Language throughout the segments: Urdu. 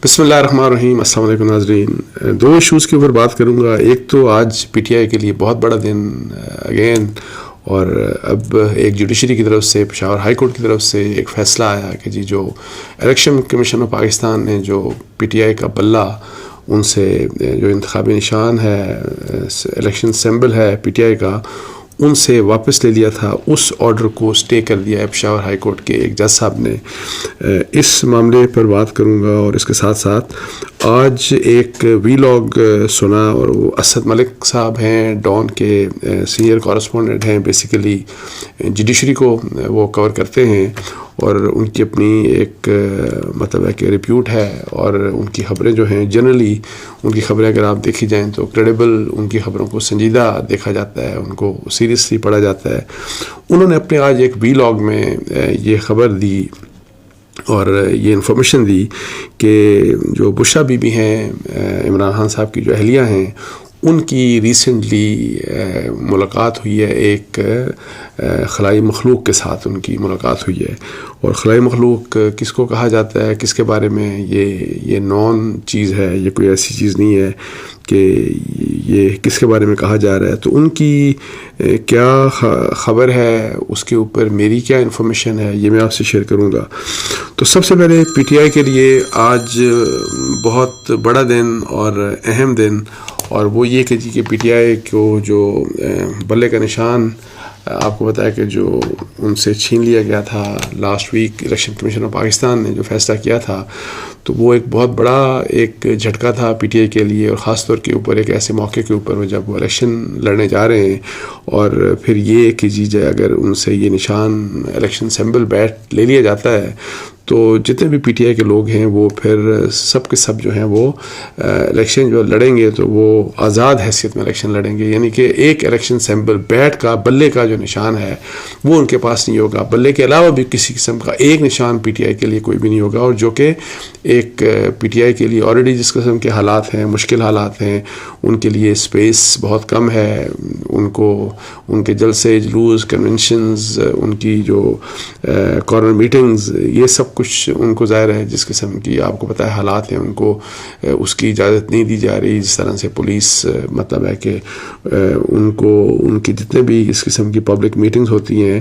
بسم اللہ الرحمن الرحیم. السلام علیکم ناظرین. دو ایشوز کے اوپر بات کروں گا. ایک تو آج پی ٹی آئی کے لیے بہت بڑا دن اگین، اور اب ایک جوڈیشری کی طرف سے، پشاور ہائی کورٹ کی طرف سے ایک فیصلہ آیا کہ جی جو الیکشن کمیشن آف پاکستان نے جو پی ٹی آئی کا بلہ، ان سے جو انتخابی نشان ہے، الیکشن سمبل ہے پی ٹی آئی کا، ان سے واپس لے لیا تھا. اس آرڈر کو اسٹے کر دیا ہے پشاور ہائی کورٹ کے ایک جج صاحب نے. اس معاملے پر بات کروں گا، اور اس کے ساتھ ساتھ آج ایک وی لاگ سنا، اور وہ اسد ملک صاحب ہیں، ڈان کے سینئر کورسپونڈنٹ ہیں. بیسیکلی جوڈیشری کو وہ کور کرتے ہیں، اور ان کی اپنی ایک مطلب ہے کہ ریپیوٹ ہے، اور ان کی خبریں جو ہیں جنرلی ان کی خبریں اگر آپ دیکھی جائیں تو کریڈیبل، ان کی خبروں کو سنجیدہ دیکھا جاتا ہے، ان کو سیریسلی پڑھا جاتا ہے. انہوں نے اپنے آج ایک وی لاگ میں یہ خبر دی اور یہ انفارمیشن دی کہ جو بشرا بی بی ہیں، عمران خان صاحب کی جو اہلیہ ہیں، ان کی ریسنٹلی ملاقات ہوئی ہے ایک خلائی مخلوق کے ساتھ. ان کی ملاقات ہوئی ہے، اور خلائی مخلوق کس کو کہا جاتا ہے، کس کے بارے میں، یہ نون چیز ہے، یہ کوئی ایسی چیز نہیں ہے کہ یہ کس کے بارے میں کہا جا رہا ہے. تو ان کی کیا خبر ہے، اس کے اوپر میری کیا انفارمیشن ہے، یہ میں آپ سے شیئر کروں گا. تو سب سے پہلے پی ٹی آئی کے لیے آج بہت بڑا دن اور اہم دن، اور وہ یہ کہ جی کہ پی ٹی آئی کو جو بلے کا نشان آپ کو بتایا کہ جو ان سے چھین لیا گیا تھا last week, election commission of Pakistan نے جو فیصلہ کیا تھا، تو وہ ایک بہت بڑا ایک جھٹکا تھا پی ٹی آئی کے لیے، اور خاص طور کے اوپر ایک ایسے موقع کے اوپر وہ جب وہ الیکشن لڑنے جا رہے ہیں، اور پھر یہ کہ جی اگر ان سے یہ نشان الیکشن سمبل بیٹ لے لیا جاتا ہے، تو جتنے بھی پی ٹی آئی کے لوگ ہیں وہ پھر سب کے سب جو ہیں وہ الیکشن جو لڑیں گے تو وہ آزاد حیثیت میں الیکشن لڑیں گے. یعنی کہ ایک الیکشن سمبل بیٹ کا، بلے کا جو نشان ہے وہ ان کے پاس نہیں ہوگا. بلے کے علاوہ بھی کسی قسم کا ایک نشان پی ٹی آئی کے لیے کوئی بھی نہیں ہوگا، اور جو کہ ایک پی ٹی آئی کے لیے آلریڈی جس قسم کے حالات ہیں، مشکل حالات ہیں، ان کے لیے اسپیس بہت کم ہے. ان کو ان کے جلسے، جلوس، کنونشنز، ان کی جو کارنر میٹنگز، یہ سب کچھ ان کو ظاہر ہے جس قسم کی آپ کو پتہ ہے حالات ہیں، ان کو اس کی اجازت نہیں دی جا رہی. جس طرح سے پولیس مطلب ہے کہ ان کو ان کی جتنے بھی اس قسم کی پبلک میٹنگز ہوتی ہیں،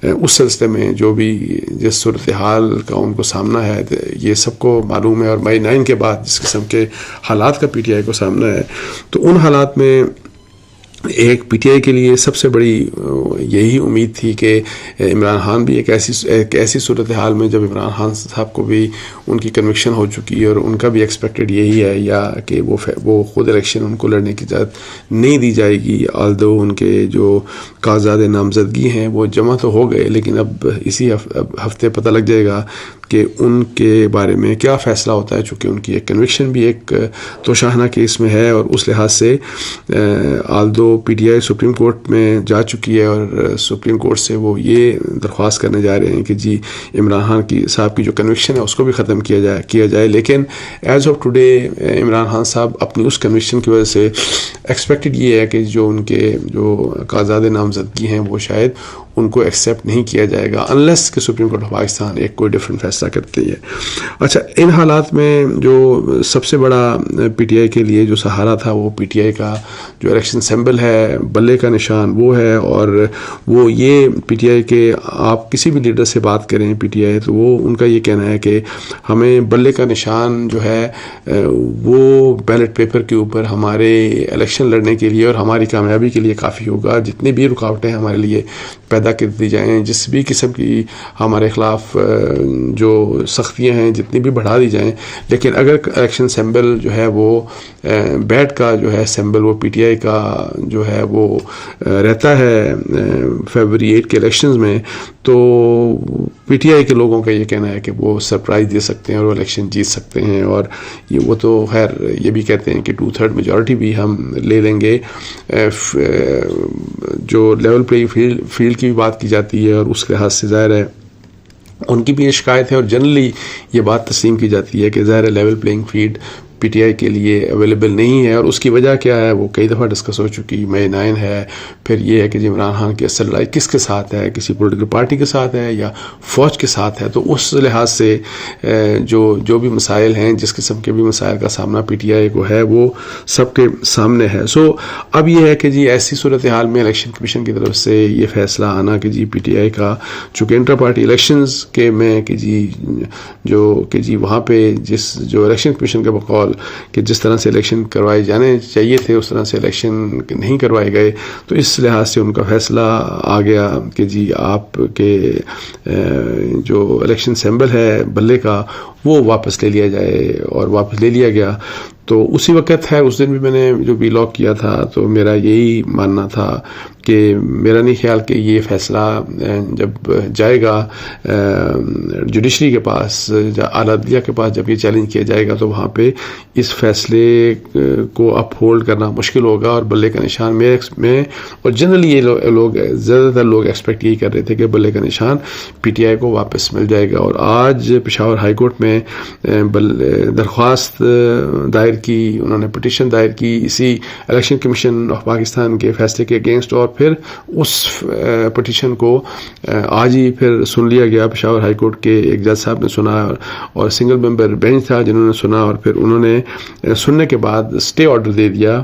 اس سلسلے میں جو بھی جس صورتحال کا ان کو سامنا ہے، یہ سب کو معلوم ہے. اور مئی 9 کے بعد جس قسم کے حالات کا پی ٹی آئی کو سامنا ہے، تو ان حالات میں ایک پی ٹی آئی کے لیے سب سے بڑی یہی امید تھی کہ عمران خان بھی ایک ایسی صورتحال میں، جب عمران خان صاحب کو بھی ان کی کنوکشن ہو چکی ہے، اور ان کا بھی ایکسپیکٹڈ یہی ہے یا کہ وہ خود الیکشن ان کو لڑنے کی اجازت نہیں دی جائے گی. آلدو ان کے جو کاغذات نامزدگی ہیں وہ جمع تو ہو گئے، لیکن اب اسی ہفتے پتہ لگ جائے گا کہ ان کے بارے میں کیا فیصلہ ہوتا ہے، چونکہ ان کی ایک کنوکشن بھی ایک توشاہنہ کیس میں ہے. اور اس لحاظ سے آلدو P T I supreme court میں جا چکی ہے، اور سپریم کورٹ سے وہ یہ درخواست کرنے جا رہے ہیں کہ جی عمران خان صاحب کی جو کنوکشن ہے اس کو بھی ختم کیا جائے. لیکن as of today Imran Khan صاحب اپنی اس کنوکشن کی وجہ سے ایکسپیکٹڈ یہ ہے کہ جو ان کے جو کاغذات نامزدگی ہیں وہ شاید ان کو ایکسیپٹ نہیں کیا جائے گا، انلیس کہ سپریم کورٹ آف پاکستان ایک کوئی ڈفرینٹ فیصلہ کرتی ہے. اچھا، ان حالات میں جو سب سے بڑا پی ٹی آئی کے لیے جو سہارا تھا، وہ پی ٹی آئی کا جو الیکشن سمبل ہے، بلے کا نشان، وہ ہے. اور وہ یہ پی ٹی آئی کے آپ کسی بھی لیڈر سے بات کریں پی ٹی آئی، تو وہ ان کا یہ کہنا ہے کہ ہمیں بلے کا نشان جو ہے وہ بیلٹ پیپر کے اوپر ہمارے الیکشن لڑنے کے لیے اور ہماری کامیابی کے لیے کافی ہوگا. جتنی بھی رکاوٹیں ہمارے لیے پیدا کر دی جائیں، جس بھی قسم کی ہمارے خلاف جو سختیاں ہیں جتنی بھی بڑھا دی جائیں، لیکن اگر الیکشن سمبل جو ہے وہ بیٹ کا جو ہے سمبل وہ پی ٹی آئی کا جو ہے وہ رہتا ہے فیبروری 8 کے الیکشنز میں، تو پی ٹی آئی کے لوگوں کا یہ کہنا ہے کہ وہ سرپرائز دے سکتے ہیں اور وہ الیکشن جیت سکتے ہیں. اور وہ تو خیر یہ بھی کہتے ہیں کہ 2/3 میجورٹی بھی ہم لے لیں گے. جو لیول پلے فیلڈ کی بھی بات کی جاتی ہے، اور اس لحاظ سے ظاہر ہے ان کی بھی یہ شکایت ہے، اور جنرلی یہ بات تسلیم کی جاتی ہے کہ ظاہر level playing field P T I کے لیے اویلیبل نہیں ہے، اور اس کی وجہ کیا ہے وہ کئی دفعہ ڈسکس ہو چکی. مئی 9 ہے، پھر یہ ہے کہ جی عمران خان کی اصل لڑائی کس کے ساتھ ہے، کسی پولیٹیکل پارٹی کے ساتھ ہے یا فوج کے ساتھ ہے. تو اس لحاظ سے جو بھی مسائل ہیں، جس قسم کے بھی مسائل کا سامنا پی ٹی آئی کو ہے، وہ سب کے سامنے ہے. سو اب یہ ہے کہ جی ایسی صورتحال میں الیکشن کمیشن کی طرف سے یہ فیصلہ آنا کہ جی پی ٹی آئی کا چونکہ انٹر پارٹی الیکشنز کے میں کہ جی وہاں پہ جو الیکشن کمیشن کا بقول کہ جس طرح سے الیکشن کروائے جانے چاہیے تھے اس طرح سے الیکشن نہیں کروائے گئے، تو اس لحاظ سے ان کا فیصلہ آ گیا کہ جی آپ کے جو الیکشن سیمبل ہے بلے کا وہ واپس لے لیا جائے، اور واپس لے لیا گیا. تو اسی وقت ہے، اس دن بھی میں نے جو وی لاگ کیا تھا تو میرا یہی ماننا تھا کہ میرا نہیں خیال کہ یہ فیصلہ جب جائے گا جوڈیشری کے پاس، اعلیٰ عدلیہ کے پاس، جب یہ چیلنج کیا جائے گا تو وہاں پہ اس فیصلے کو اپ ہولڈ کرنا مشکل ہوگا. اور بلے کا نشان میں اور جنرلی یہ لوگ زیادہ تر لوگ ایکسپیکٹ یہی کر رہے تھے کہ بلے کا نشان پی ٹی آئی کو واپس مل جائے گا. اور آج پشاور ہائی کورٹ میں درخواست دائر کی، انہوں نے پٹیشن دائر کی اسی الیکشن کمیشن آف پاکستان کے فیصلے کے اگینسٹ، اور پھر اس پٹیشن کو آج ہی پھر سن لیا گیا. پشاور ہائی کورٹ کے ایک جج صاحب نے سنا اور سنگل ممبر بینچ تھا جنہوں نے سنا، اور پھر انہوں نے سننے کے بعد اسٹے آرڈر دے دیا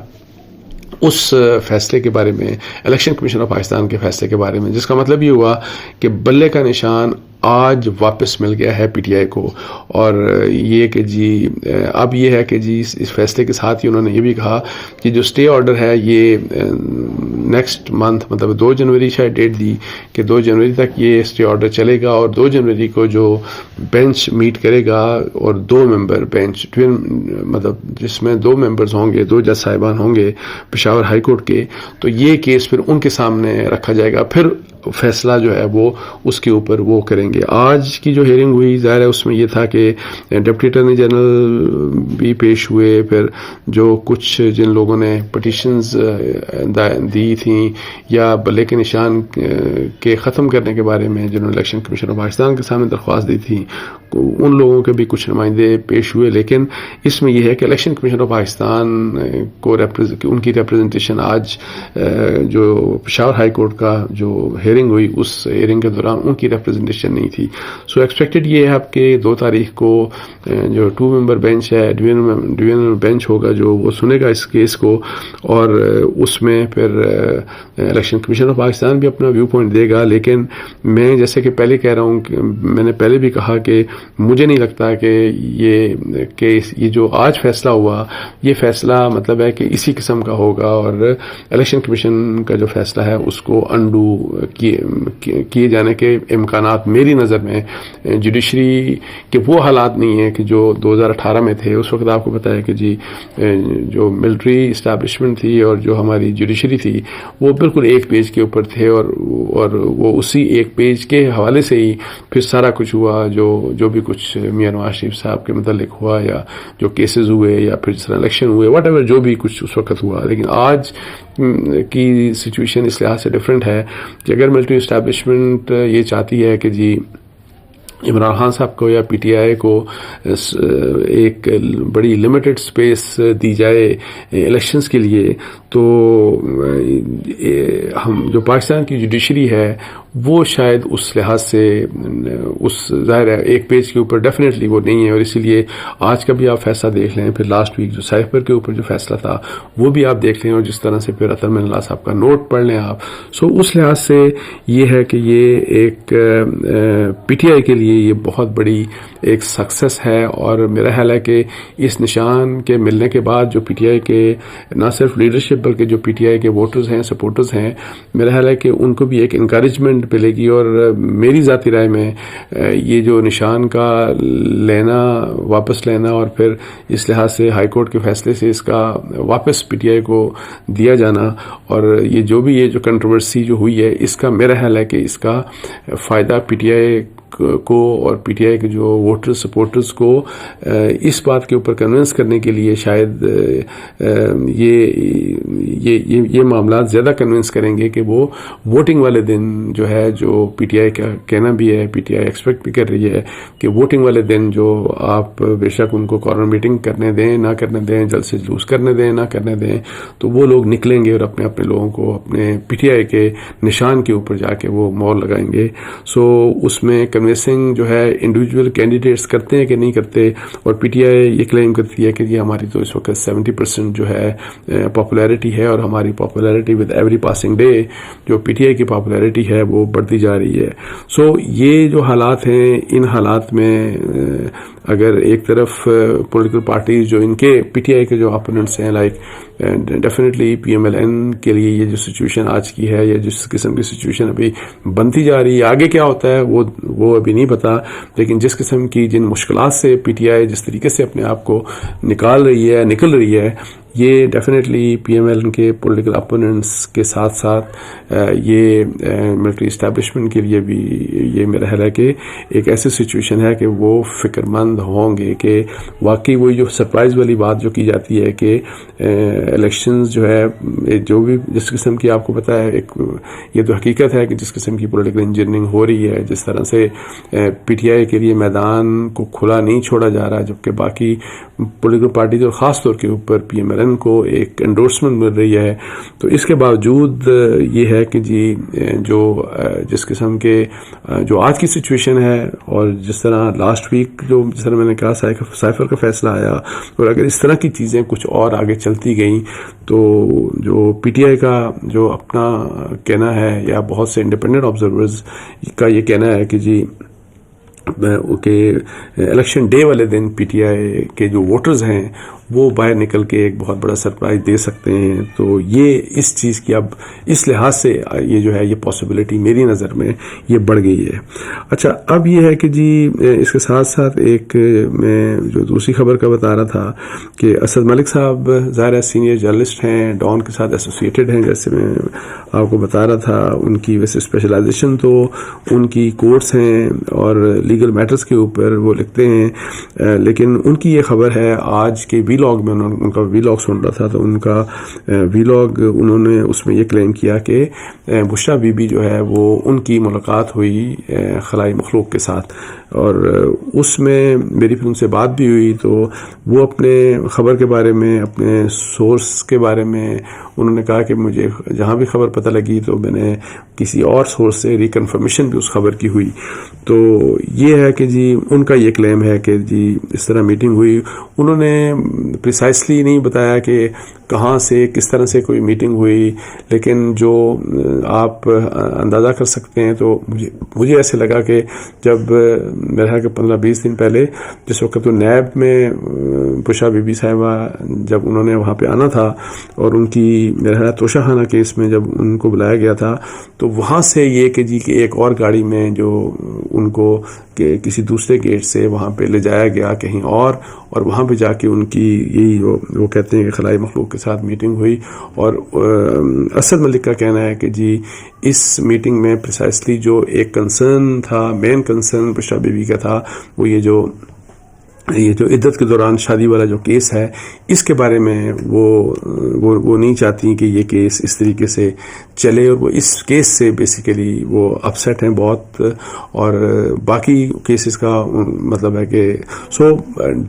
اس فیصلے کے بارے میں، الیکشن کمیشن آف پاکستان کے فیصلے کے بارے میں، جس کا مطلب یہ ہوا کہ بلے کا نشان آج واپس مل گیا ہے پی ٹی آئی کو. اور یہ کہ جی اب یہ ہے کہ جی اس فیصلے کے ساتھ ہی انہوں نے یہ بھی کہا کہ جو اسٹے آرڈر ہے یہ نیکسٹ منتھ، مطلب 2 جنوری شاید ڈیٹ دی کہ 2 جنوری تک یہ اسٹے آرڈر چلے گا، اور 2 جنوری کو جو بینچ میٹ کرے گا اور 2 ممبر بینچ مطلب جس میں 2 ممبرز ہوں گے، 2 جج صاحبان ہوں گے پشاور ہائی کورٹ کے، تو یہ کیس پھر ان کے سامنے رکھا جائے گا. پھر فیصلہ جو ہے وہ اس کے اوپر وہ کریں گے. آج کی جو ہیئرنگ ہوئی ظاہر ہے اس میں یہ تھا کہ ڈپٹی اٹارنی جنرل بھی پیش ہوئے، پھر جو کچھ جن لوگوں نے پٹیشنز دی تھیں یا بلے کے نشان کے ختم کرنے کے بارے میں جنہوں نے الیکشن کمیشن آف پاکستان کے سامنے درخواست دی تھی، ان لوگوں کے بھی کچھ نمائندے پیش ہوئے. لیکن اس میں یہ ہے کہ الیکشن کمیشن آف پاکستان کو ان کی ریپرزنٹیشن آج جو پشاور ہائی کورٹ کا جو ہیئرنگ ہوئی اس ہیئرنگ کے دوران ان کی ریپرزنٹیشن نہیں تھی. سو ایکسپیکٹڈ یہ ہے اب کہ 2 تاریخ کو جو 2 ممبر بینچ ہے، ڈویژنل بینچ ہوگا جو وہ سنے گا اس کیس کو، اور اس میں پھر الیکشن کمیشن آف پاکستان بھی اپنا ویو پوائنٹ دے گا. لیکن میں جیسے کہ پہلے کہہ رہا ہوں کہ میں نے پہلے بھی کہا کہ مجھے نہیں لگتا کہ یہ کیس، یہ جو آج فیصلہ ہوا، یہ فیصلہ مطلب ہے کہ اسی قسم کا ہوگا، اور الیکشن کمیشن کا جو فیصلہ ہے اس کو انڈو کیے جانے کے امکانات میری نظر میں جوڈیشری کے وہ حالات نہیں ہیں کہ جو 2018 میں تھے. اس وقت آپ کو پتا ہے کہ جی جو ملٹری اسٹیبلشمنٹ تھی اور جو ہماری جوڈیشری تھی وہ بالکل ایک پیج کے اوپر تھے، اور وہ اسی ایک پیج کے حوالے سے ہی پھر سارا کچھ ہوا جو بھی کچھ میاں نواز شریف صاحب کے متعلق ہوا، یا جو کیسز ہوئے، یا پھر جس طرح الیکشن ہوئے، واٹ ایور جو بھی کچھ اس وقت ہوا. لیکن آج کی سچویشن اس لحاظ سے ڈفرینٹ ہے کہ اگر ملٹری اسٹیبلشمنٹ یہ چاہتی ہے کہ جی عمران خان صاحب کو یا پی ٹی آئی کو ایک بڑی لمیٹڈ سپیس دی جائے الیکشنز کے لیے، تو ہم جو پاکستان کی جوڈیشری ہے وہ شاید اس لحاظ سے اس ظاہر ہے ایک پیج کے اوپر ڈیفینیٹلی وہ نہیں ہے. اور اسی لیے آج کا بھی آپ فیصلہ دیکھ لیں، پھر لاسٹ ویک جو سائفر کے اوپر جو فیصلہ تھا وہ بھی آپ دیکھ لیں، اور جس طرح سے پھر اطہر من اللہ صاحب کا نوٹ پڑھ لیں آپ. سو اس لحاظ سے یہ ہے کہ یہ ایک پی ٹی آئی کے لیے یہ بہت بڑی ایک سکسیس ہے. اور میرا خیال ہے کہ اس نشان کے ملنے کے بعد جو پی ٹی آئی کے نہ صرف لیڈرشپ بلکہ جو پی ٹی آئی کے ووٹرز ہیں، سپورٹرز ہیں، میرا خیال ہے کہ ان کو بھی ایک انکریجمنٹ ملے گی. اور میری ذاتی رائے میں یہ جو نشان کا لینا، واپس لینا، اور پھر اس لحاظ سے ہائی کورٹ کے فیصلے سے اس کا واپس پی ٹی آئی کو دیا جانا، اور یہ جو کنٹروورسی جو ہوئی ہے، اس کا میرا خیال ہے کہ اس کا فائدہ پی ٹی آئی کو اور پی ٹی آئی کے جو ووٹر سپورٹرز کو اس بات کے اوپر کنونس کرنے کے لیے شاید یہ معاملات زیادہ کنونس کریں گے کہ وہ ووٹنگ والے دن جو ہے، جو پی ٹی آئی کا کہنا بھی ہے، پی ٹی آئی ایکسپیکٹ بھی کر رہی ہے کہ ووٹنگ والے دن جو آپ بے شک ان کو کارنر میٹنگ کرنے دیں نہ کرنے دیں، جلد سے جلوس کرنے دیں نہ کرنے دیں، تو وہ لوگ نکلیں گے اور اپنے اپنے لوگوں کو اپنے پی ٹی آئی کے نشان کے اوپر جا کے وہ مور لگائیں گے. سو اس میں کنوینسنگ جو ہے انڈیویجول کینڈیڈیٹس کرتے ہیں کہ نہیں کرتے، اور پی ٹی آئی یہ کلیم کرتی ہے کہ یہ ہماری تو اس وقت 70% جو ہے پاپولیرٹی ہے، اور ہماری popularity with every passing day جو پی ٹی آئی کی پاپولیرٹی ہے وہ بڑھتی جا رہی ہے. سو یہ جو حالات ہیں، ان حالات میں اگر ایک طرف پولیٹیکل پارٹیز جو ان کے پی ٹی آئی کے جو اپوننٹس ہیں، like definitely P M L N کے لیے یہ جو سچویشن آج کی ہے، یا جس قسم کی سچویشن ابھی بنتی جا رہی ہے، آگے کیا ہوتا ہے وہ ابھی نہیں پتا، لیکن جس قسم کی جن مشکلات سے پی ٹی آئی جس طریقے سے اپنے آپ کو نکل رہی ہے، یہ ڈیفینیٹلی پی ایم ایل کے پولیٹیکل اپوننٹس کے ساتھ ساتھ یہ ملٹری اسٹیبلشمنٹ کے لیے بھی یہ میرا خیال ہے کہ ایک ایسی سچویشن ہے کہ وہ فکر مند ہوں گے کہ واقعی وہی جو سرپرائز والی بات جو کی جاتی ہے کہ الیکشنز جو ہے، جو بھی جس قسم کی آپ کو پتہ ہے، ایک یہ تو حقیقت ہے کہ جس قسم کی پولیٹیکل انجینئرنگ ہو رہی ہے، جس طرح سے پی ٹی آئی کے لیے میدان کو کھلا نہیں چھوڑا جا رہا، جبکہ باقی پولیٹیکل پارٹیز اور خاص طور کے اوپر پی ایم ایل این کو ایک انڈورسمنٹ مل رہی ہے، تو اس کے باوجود یہ ہے کہ جی جو جس قسم کے جو آج کی سچویشن ہے، اور جس طرح لاسٹ ویک جس طرح میں نے کہا سائفر کا فیصلہ آیا، اور اگر اس طرح کی چیزیں کچھ اور آگے چلتی گئیں تو جو پی ٹی آئی کا جو اپنا کہنا ہے، یا بہت سے انڈیپینڈنٹ آبزرورز کا یہ کہنا ہے کہ جی کہ الیکشن ڈے والے دن پی ٹی آئی کے جو ووٹرز ہیں وہ باہر نکل کے ایک بہت بڑا سرپرائز دے سکتے ہیں. تو یہ اس چیز کی اب اس لحاظ سے یہ جو ہے یہ پاسبلٹی میری نظر میں یہ بڑھ گئی ہے. اچھا، اب یہ ہے کہ جی اس کے ساتھ ساتھ ایک میں جو دوسری خبر کا بتا رہا تھا کہ اسد ملک صاحب ظاہر ہے سینئر جرنلسٹ ہیں، ڈان کے ساتھ ایسوسیٹڈ ہیں، جیسے میں آپ کو بتا رہا تھا. ان کی ویسے اسپیشلائزیشن تو ان کی کورٹس ہیں اور لیگل میٹرز کے اوپر وہ لکھتے ہیں، لیکن ان کی یہ خبر ہے آج کے ویلاگ میں، ان کا ویلاگ سن رہا تھا تو ان کا ویلاگ انہوں نے اس میں یہ کلیم کیا کہ بشریٰ بی بی جو ہے وہ ان کی ملاقات ہوئی خلائی مخلوق کے ساتھ، اور اس میں میری پھر ان سے بات بھی ہوئی تو وہ اپنے خبر کے بارے میں، اپنے سورس کے بارے میں انہوں نے کہا کہ مجھے جہاں بھی خبر پتہ لگی تو میں نے کسی اور سورس سے ریکنفرمیشن بھی اس خبر کی ہوئی. تو یہ ہے کہ جی ان کا یہ کلیم ہے کہ جی اس طرح میٹنگ ہوئی. انہوں نے پریسائسلی نہیں بتایا کہ کہاں سے کس طرح سے کوئی میٹنگ ہوئی، لیکن جو آپ اندازہ کر سکتے ہیں تو مجھے ایسے لگا کہ جب میرے خیال کہ 15-20 دن پہلے جس وقت تو نیب میں بشریٰ بی بی صاحبہ جب انہوں نے وہاں پہ آنا تھا اور ان کی میرے خیال توشہ خانہ کیس میں جب ان کو بلایا گیا تھا تو وہاں سے یہ کہ جی کہ ایک اور گاڑی میں جو ان کو کہ کسی دوسرے گیٹ سے وہاں پہ لے جایا گیا کہیں اور وہاں پہ جا کے ان کی یہی وہ کہتے ہیں کہ خلائی مخلوق کے ساتھ میٹنگ ہوئی. اور اسد ملک کا کہنا ہے کہ جی اس میٹنگ میں پریسائسلی جو ایک کنسرن تھا، main concern Bushra Bibi کا تھا، وہ یہ جو عدت کے دوران شادی والا جو کیس ہے اس کے بارے میں وہ نہیں چاہتی کہ یہ کیس اس طریقے سے چلے، اور وہ اس کیس سے بیسیکلی وہ اپسیٹ ہیں بہت. اور باقی کیسز کا مطلب ہے کہ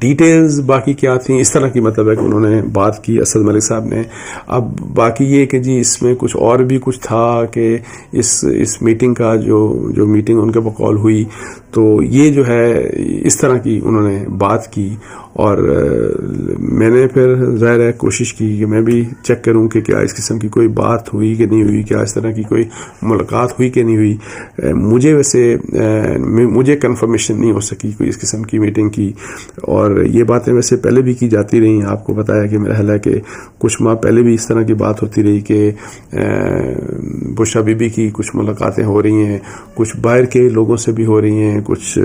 ڈیٹیلز باقی کیا تھیں اس طرح کی مطلب ہے کہ انہوں نے بات کی اسد ملک صاحب نے. اب باقی یہ کہ جی اس میں کچھ اور بھی کچھ تھا کہ اس میٹنگ کا جو میٹنگ ان کے بقول ہوئی تو یہ جو ہے اس طرح کی انہوں نے بات کی. اور میں نے پھر ظاہر ہے کوشش کی کہ میں بھی چیک کروں کہ کیا اس قسم کی کوئی بات ہوئی کہ نہیں ہوئی، کیا اس طرح کی کوئی ملاقات ہوئی کہ نہیں ہوئی. مجھے کنفرمیشن نہیں ہو سکی کوئی اس قسم کی میٹنگ کی، اور یہ باتیں ویسے پہلے بھی کی جاتی رہی. آپ کو بتایا کہ میرا خیال ہے کہ کچھ ماہ پہلے بھی اس طرح کی بات ہوتی رہی کہ بشریٰ بی بی کی کچھ ملاقاتیں ہو رہی ہیں، کچھ باہر کے لوگوں سے بھی ہو رہی ہیں، کچھ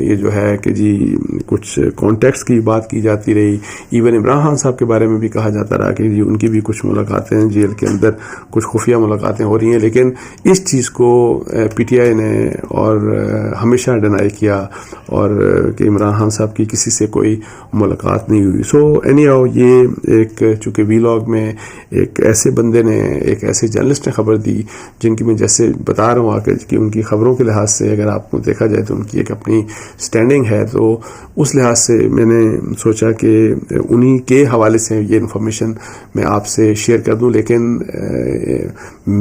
یہ جو ہے کہ جی کچھ کانٹیکٹس کی بات کی جاتی رہی. ایون عمران خان صاحب کے بارے میں بھی کہا جاتا رہا کہ ان کی بھی کچھ ملاقاتیں جیل کے اندر کچھ خفیہ ملاقاتیں ہو رہی ہیں, لیکن اس چیز کو پی ٹی آئی نے اور ہمیشہ ڈینائی کیا اور کہ عمران خان صاحب کی کسی سے کوئی ملاقات نہیں ہوئی. سو اینی ہاؤ یہ ایک چونکہ ویلاگ میں ایک ایسے بندے نے, ایک ایسے جرنلسٹ نے خبر دی جن کی میں جیسے بتا رہا ہوں آ کہ ان کی خبروں کے لحاظ سے اگر آپ کو دیکھا جائے تو ان کی ایک اپنی سٹینڈنگ ہے, تو اس لحاظ سے میں نے سوچا کہ انہی کے حوالے سے یہ انفارمیشن میں آپ سے شیئر کر دوں. لیکن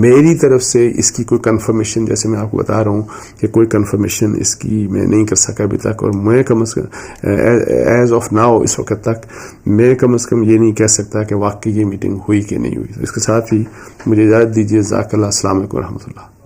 میری طرف سے اس کی کوئی کنفرمیشن, جیسے میں آپ کو بتا رہا ہوں کہ کوئی کنفرمیشن اس کی میں نہیں کر سکا ابھی تک, اور میں کم از کم ایز آف ناؤ اس وقت تک میں کم از کم یہ نہیں کہہ سکتا کہ واقعی یہ میٹنگ ہوئی کہ نہیں ہوئی. اس کے ساتھ ہی مجھے اجازت دیجیے. جزاک اللہ. السلام علیکم و رحمۃ اللہ.